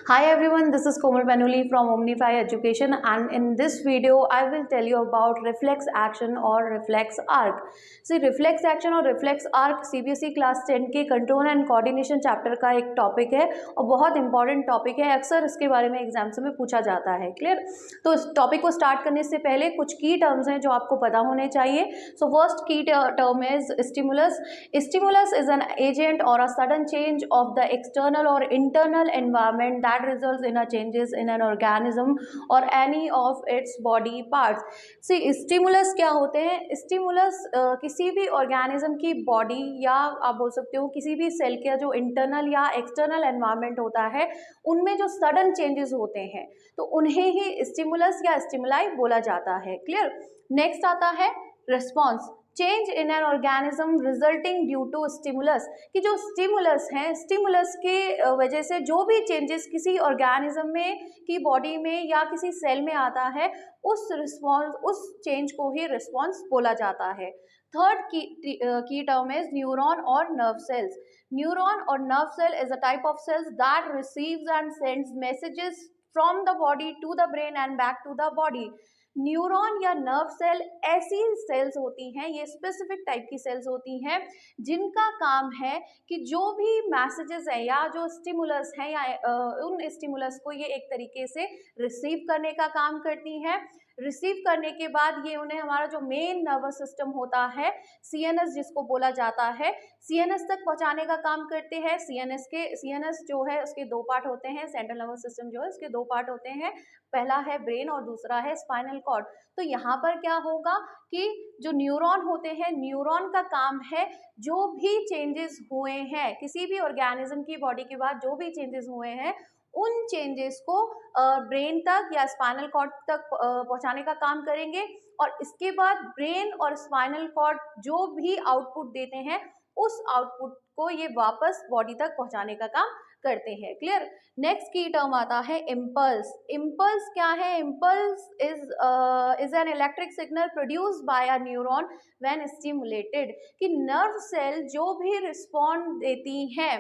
Hi everyone, this is Komal Panuli from Omnify Education, and in this video I will tell you about reflex action और reflex arc. See, reflex action और reflex arc CBSE class 10 के control and coordination chapter का एक topic है और बहुत important topic है। अक्सर इसके बारे में एग्जाम्स में पूछा जाता है। क्लियर? तो इस टॉपिक को स्टार्ट करने से पहले कुछ की टर्म्स हैं जो आपको पता होने चाहिए। सो फर्स्ट की term is stimulus. Stimulus is an agent or a sudden change of the external or internal environment that results in a changes in an organism or any of its body parts. See, stimulus क्या होते हैं? Stimulus किसी भी organism की body या आप बोल सकते हो किसी भी सेल का जो internal या external environment होता है उनमें जो sudden changes होते हैं तो उन्हें ही stimulus या stimuli बोला जाता है। क्लियर? नेक्स्ट आता है response. Change in an organism resulting due to stimulus, कि जो स्टिमुलस हैं, स्टिमुलस के वजह से जो भी चेंजेस किसी ऑर्गेनिज्म में की बॉडी में या किसी सेल में आता है उस रिस्पॉन्स उस चेंज को ही रिस्पॉन्स बोला जाता है। Third key term is neuron or nerve cells. Neuron or nerve cell is a type of cells that receives and sends messages from the body to the brain and back to the body. Neuron या nerve cell ऐसी cells होती हैं, ये specific type की sales होती हैं जिनका काम है कि जो भी मैसेजेस हैं या जो स्टिमुलस हैं या उन स्टिमुलस को ये एक तरीके से रिसीव करने का काम करती हैं। रिसीव करने के बाद ये उन्हें हमारा जो मेन नर्वस सिस्टम होता है सीएनएस जिसको बोला जाता है, सीएनएस तक पहुंचाने का काम करते हैं। सीएनएस जो है उसके दो पार्ट होते हैं, सेंट्रल नर्वस सिस्टम जो है उसके दो पार्ट होते हैं, पहला है ब्रेन और दूसरा है स्पाइनल कॉर्ड। तो यहाँ पर क्या होगा कि जो न्यूरॉन होते हैं, न्यूरॉन का काम है जो भी चेंजेस हुए हैं किसी भी ऑर्गेनिज्म की बॉडी के बाद जो भी चेंजेस हुए हैं उन चेंजेस को ब्रेन तक या स्पाइनल कॉर्ड तक पहुंचाने का काम करेंगे और इसके बाद ब्रेन और स्पाइनल कॉर्ड जो भी आउटपुट देते हैं उस आउटपुट को ये वापस बॉडी तक पहुंचाने का काम करते हैं। क्लियर? नेक्स्ट की टर्म आता है इम्पल्स. इम्पल्स क्या है? Impulse is an electric signal produced by a neuron when stimulated, कि नर्व सेल जो भी रिस्पॉन्ड देती हैं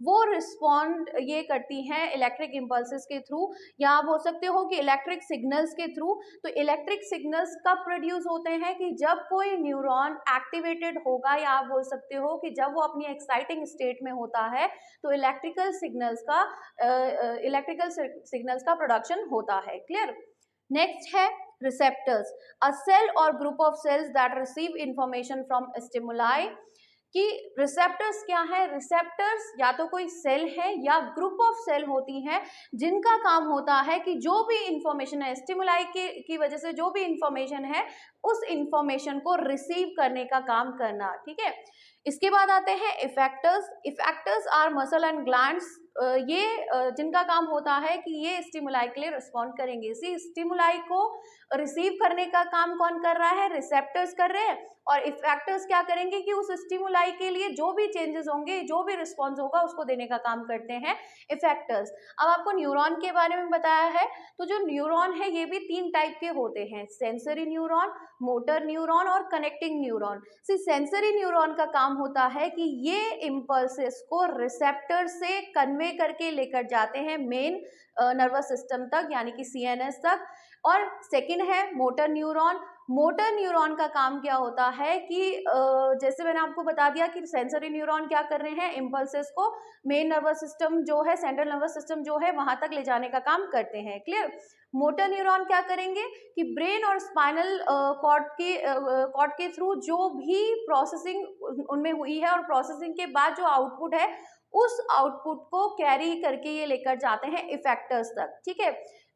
वो रिस्पॉन्ड ये करती हैं इलेक्ट्रिक इम्पल्सेस के थ्रू, या आप बोल सकते हो कि इलेक्ट्रिक सिग्नल्स के थ्रू। तो इलेक्ट्रिक सिग्नल्स कब प्रोड्यूस होते हैं? कि जब कोई न्यूरॉन एक्टिवेटेड होगा, या आप बोल सकते हो कि जब वो अपनी एक्साइटिंग स्टेट में होता है तो इलेक्ट्रिकल सिग्नल्स का प्रोडक्शन होता है। क्लियर? नेक्स्ट है receptors. A cell or group of cells that receive information from stimuli, कि रिसेप्टर्स क्या है? रिसेप्टर्स या तो कोई सेल है या ग्रुप ऑफ सेल होती हैं जिनका काम होता है कि जो भी इंफॉर्मेशन है स्टिमुलाई की वजह से जो भी इंफॉर्मेशन है उस इंफॉर्मेशन को रिसीव करने का काम करना। ठीक है? इसके बाद आते हैं effectors. Effectors are muscle and glands. ये जिनका काम होता है कि ये स्टिमुलाई के लिए रिस्पॉन्ड करेंगे। इसी स्टिमुलाई को रिसीव करने का काम कौन कर रहा है? रिसेप्टर्स कर रहे हैं, और इफेक्टर्स क्या करेंगे कि उस स्टिमुलाई के लिए जो भी चेंजेस होंगे, जो भी रिस्पॉन्स होगा उसको देने का काम करते हैं इफेक्टर्स. अब आपको न्यूरॉन के बारे में बताया है, तो जो न्यूरॉन है ये भी तीन टाइप के होते हैं, सेंसरी न्यूरॉन, मोटर न्यूरॉन और कनेक्टिंग न्यूरॉन. सेंसरी न्यूरॉन का काम होता है कि ये इम्पल्सेस को रिसेप्टर से कन्वे करके लेकर जाते हैं मेन नर्वस सिस्टम तक, यानी कि सीएनएस तक. और सेकंड है मोटर न्यूरॉन. मोटर न्यूरॉन का काम क्या होता है कि जैसे मैंने आपको बता दिया कि सेंसरी न्यूरॉन क्या कर रहे हैं, इम्पल्सेस को मेन नर्वस सिस्टम जो है, सेंट्रल नर्वस सिस्टम जो है वहां तक ले जाने का काम करते हैं. क्लियर? मोटर न्यूरॉन क्या करेंगे कि ब्रेन और स्पाइनल कॉर्ड के थ्रू जो भी प्रोसेसिंग उनमें हुई है और प्रोसेसिंग के बाद जो आउटपुट है उस आउटपुट को कैरी करके ये लेकर जाते हैं इफेक्टर्स तक. ठीक है?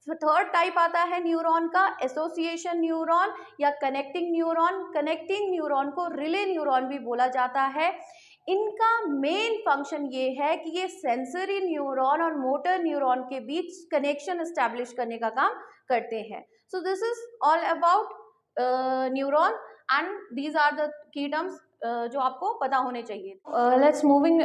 थर्ड टाइप आता है न्यूरॉन का, एसोसिएशन न्यूरॉन या कनेक्टिंग न्यूरॉन. कनेक्टिंग न्यूरॉन को रिले न्यूरॉन भी बोला जाता है. इनका मेन फंक्शन ये है कि ये सेंसरी न्यूरॉन और मोटर न्यूरॉन के बीच कनेक्शन एस्टैब्लिश करने का काम करते हैं. So this is all about neuron and these are the key terms जो आपको पता होने चाहिए. Let's moving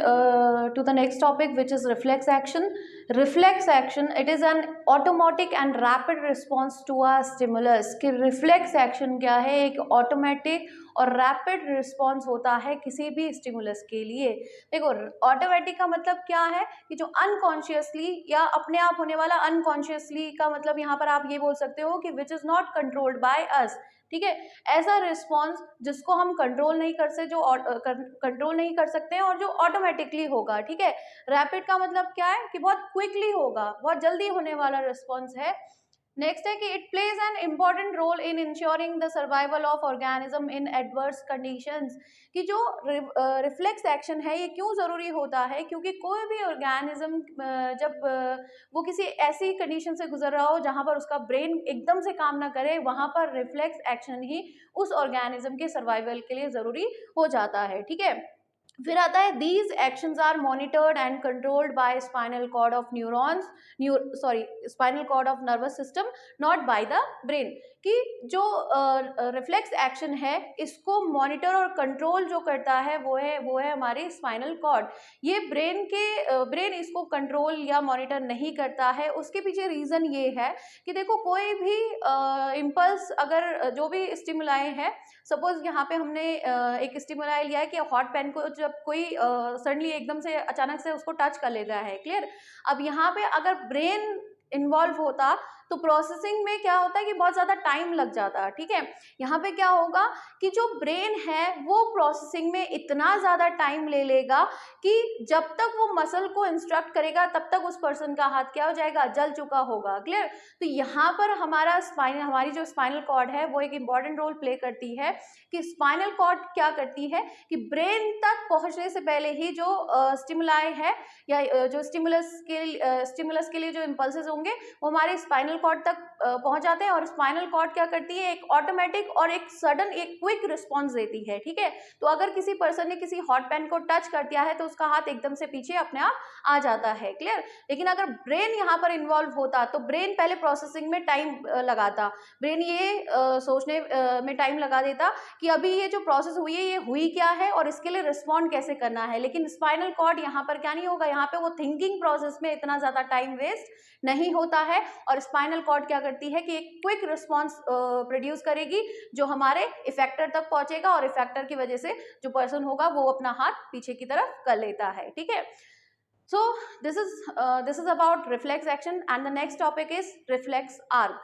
to the next topic which is reflex action. Reflex action, it is an automatic and rapid response to a stimulus, कि reflex action क्या है, एक automatic और रैपिड रिस्पॉन्स होता है किसी भी स्टिमुलस के लिए। देखो ऑटोमेटिक का मतलब क्या है कि जो अनकॉन्शियसली या अपने आप होने वाला, अनकॉन्शियसली का मतलब यहाँ पर आप ये बोल सकते हो कि which is not controlled by us, ठीक है। ऐसा रिस्पॉन्स जिसको हम कंट्रोल नहीं कर सकते, जो कंट्रोल नहीं कर सकते हैं और जो ऑटोमेटिकली होगा, ठीक है। रैपिड का मतलब क्या है कि बहुत क्विकली होगा, बहुत जल्दी होने वाला रिस्पॉन्स है। नेक्स्ट है कि it plays an important role in ensuring the survival of organism in adverse conditions, कि जो रिफ्लेक्स एक्शन है ये क्यों ज़रूरी होता है, क्योंकि कोई भी ऑर्गेनिज्म जब वो किसी ऐसी कंडीशन से गुजर रहा हो जहाँ पर उसका ब्रेन एकदम से काम ना करे, वहाँ पर रिफ्लेक्स एक्शन ही उस ऑर्गेनिज्म के सर्वाइवल के लिए ज़रूरी हो जाता है, ठीक है। फिर आता है these actions are monitored and controlled by spinal cord of neurons, spinal cord of nervous system, not by the brain, कि जो रिफ्लेक्स एक्शन है इसको मॉनिटर और कंट्रोल जो करता है वो है हमारी स्पाइनल कॉर्ड। ये ब्रेन इसको कंट्रोल या मॉनिटर नहीं करता है। उसके पीछे रीजन ये है कि देखो कोई भी इम्पल्स, अगर जो भी स्टिमुलाई है, सपोज यहाँ पे हमने एक स्टिमुलाई लिया है कि हॉट पेन को जब कोई सडनली एकदम से अचानक से उसको टच कर लेता है, क्लियर। अब यहाँ पे अगर ब्रेन इन्वॉल्व होता तो प्रोसेसिंग में क्या होता है कि बहुत ज़्यादा टाइम लग जाता, ठीक है। यहाँ पे क्या होगा कि जो ब्रेन है वो प्रोसेसिंग में इतना ज़्यादा टाइम ले लेगा कि जब तक वो मसल को इंस्ट्रक्ट करेगा तब तक उस पर्सन का हाथ क्या हो जाएगा, जल चुका होगा, क्लियर। तो यहाँ पर हमारी जो स्पाइनल कॉर्ड है वो एक इम्पॉर्टेंट रोल प्ले करती है, कि स्पाइनल कॉर्ड क्या करती है कि ब्रेन तक पहुँचने से पहले ही जो स्टिमुलाई है या जो स्टिमुलस के लिए जो इम्पल्सेस होंगे वो हमारे स्पाइनल कॉर्ड तक पहुंच जाते हैं, और स्पाइनल कॉर्ड क्या करती है, एक ऑटोमेटिक और एक सडन, एक क्विक रिस्पॉन्स देती है, ठीक है। तो अगर किसी पर्सन ने किसी हॉट पेन को टच कर दिया है तो उसका हाथ एकदम से पीछे अपने आप आ जाता है, क्लियर। लेकिन अगर ब्रेन यहाँ पर इन्वॉल्व होता तो ब्रेन पहले प्रोसेसिंग में टाइम लगाता, ब्रेन ये सोचने में टाइम लगा देता कि अभी ये जो प्रोसेस हुई है ये हुई क्या है और इसके लिए रिस्पॉन्ड कैसे करना है। लेकिन स्पाइनल कॉर्ड यहाँ पर क्या नहीं होगा, यहाँ पे वो थिंकिंग प्रोसेस में इतना ज़्यादा टाइम वेस्ट नहीं होता है, और स्पाइनल कॉर्ड क्या करती है कि एक क्विक रिस्पॉन्स प्रोड्यूस करेगी जो हमारे इफेक्टर तक पहुंचेगा, और इफेक्टर की वजह से जो पर्सन होगा वो अपना हाथ पीछे की तरफ कर लेता है, ठीक है। So this is about reflex action, and the next topic is reflex arc.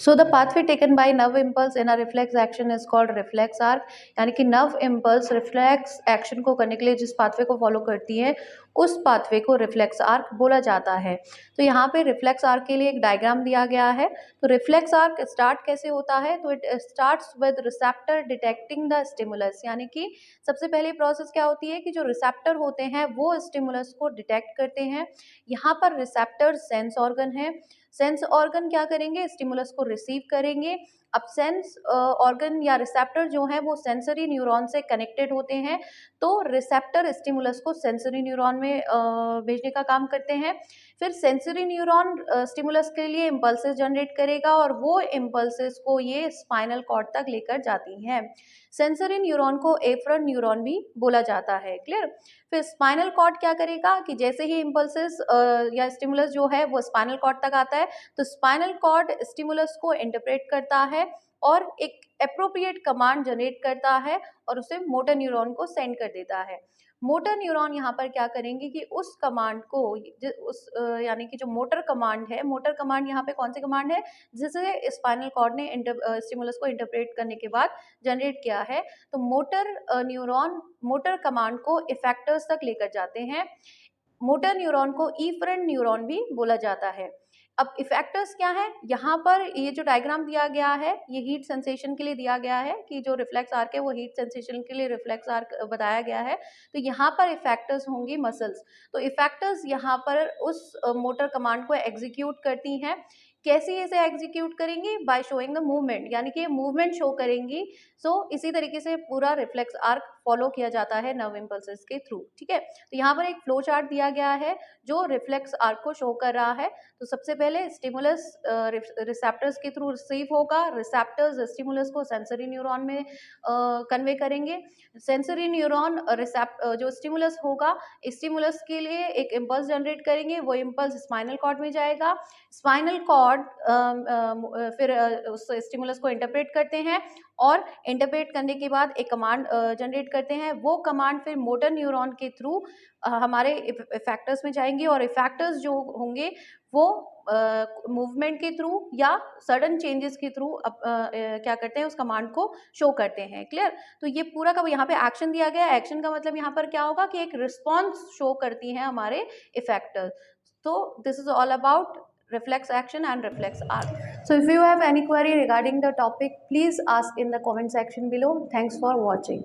So the pathway taken by nerve impulse in a reflex action is called reflex arc, यानी कि nerve impulse reflex action को करने के लिए जिस pathway को follow करती है उस pathway को reflex arc बोला जाता है। तो यहाँ पे reflex arc के लिए एक डायग्राम दिया गया है। तो reflex arc स्टार्ट कैसे होता है, तो it starts with receptor detecting the stimulus, यानी कि सबसे पहले प्रोसेस क्या होती है कि जो रिसेप्टर होते हैं वो स्टिमुलस को डिटेक्ट करते हैं। यहाँ पर रिसेप्टर सेंस ऑर्गन है, सेंस ऑर्गन क्या करेंगे, स्टिमुलस को रिसीव करेंगे। अब सेंस ऑर्गन या रिसेप्टर जो है वो सेंसरी न्यूरॉन से कनेक्टेड होते हैं, तो रिसेप्टर स्टिमुलस को सेंसरी न्यूरॉन में भेजने का काम करते हैं। फिर सेंसरी न्यूरॉन स्टिमुलस के लिए इम्पल्सेस जनरेट करेगा, और वो इम्पल्सेस को ये स्पाइनल कॉर्ड तक लेकर जाती हैं। सेंसरी न्यूरॉन को एफरन न्यूरॉन भी बोला जाता है, क्लियर। फिर स्पाइनल कॉर्ड क्या करेगा कि जैसे ही इम्पल्सेस या स्टिमुलस जो है वो स्पाइनल कॉर्ड तक आता है, तो स्पाइनल कॉर्ड स्टिमुलस को इंटरप्रेट करता है और एक एप्रोप्रिएट कमांड जनरेट करता है और उसे मोटर न्यूरॉन को सेंड कर देता है। मोटर न्यूरॉन यहाँ पर क्या करेंगे कि उस कमांड को यानी कि जो मोटर कमांड है, मोटर कमांड यहाँ पे कौन सी कमांड है जिसे स्पाइनल कॉर्ड ने स्टिमुलस को इंटरप्रेट करने के बाद जनरेट किया है, तो मोटर न्यूरॉन मोटर कमांड को इफेक्टर्स तक लेकर जाते हैं। मोटर न्यूरॉन को इफरेंट न्यूरॉन भी बोला जाता है। अब इफेक्टर्स क्या है, यहाँ पर ये जो डायग्राम दिया गया है ये हीट सेंसेशन के लिए दिया गया है कि जो रिफ्लेक्स आर्क है वो हीट सेंसेशन के लिए रिफ्लेक्स आर्क बताया गया है। तो यहाँ पर इफेक्टर्स होंगी मसल्स, तो इफेक्टर्स यहाँ पर उस मोटर कमांड को एग्जीक्यूट करती हैं। कैसे इसे एग्जीक्यूट करेंगी, बाय शोइंग द मूवमेंट, यानी कि मूवमेंट शो करेंगी। सो इसी तरीके से पूरा रिफ्लेक्स आर्क फॉलो किया जाता है नर्व इम्पल्सेस के थ्रू। ठीक है, तो यहाँ पर एक फ्लो चार्ट दिया गया है जो रिफ्लेक्स आर्क को शो कर रहा है। तो सबसे पहले स्टिमुलस रिसेप्टर्स के थ्रू रिसीव होगा, रिसेप्टर्स स्टिमुलस को सेंसरी न्यूरॉन में कन्वे करेंगे। सेंसरी न्यूरॉन जो स्टिमुलस होगा, स्टिमुलस के लिए एक इम्पल्स जनरेट करेंगे, वो इम्पल्स स्पाइनल कॉर्ड में जाएगा। स्पाइनल कॉर्ड फिर उस स्टिमुलस को इंटरप्रेट करते हैं और इंटरप्रेट करने के बाद एक कमांड जनरेट करते हैं। वो कमांड फिर मोटर न्यूरॉन के थ्रू हमारे इफेक्टर्स में जाएंगे और इफेक्टर्स जो होंगे वो मूवमेंट के थ्रू या सडन चेंजेस के थ्रू क्या करते हैं, उस कमांड को शो करते हैं। क्लियर? तो ये पूरा का यहाँ पे एक्शन दिया गया है। एक्शन का मतलब यहाँ पर क्या होगा कि एक रिस्पॉन्स शो करती हैं हमारे इफेक्टर्स। तो this is all about reflex action and reflex arc. So if you have any query regarding the topic, please ask in the comment section below. Thanks for watching.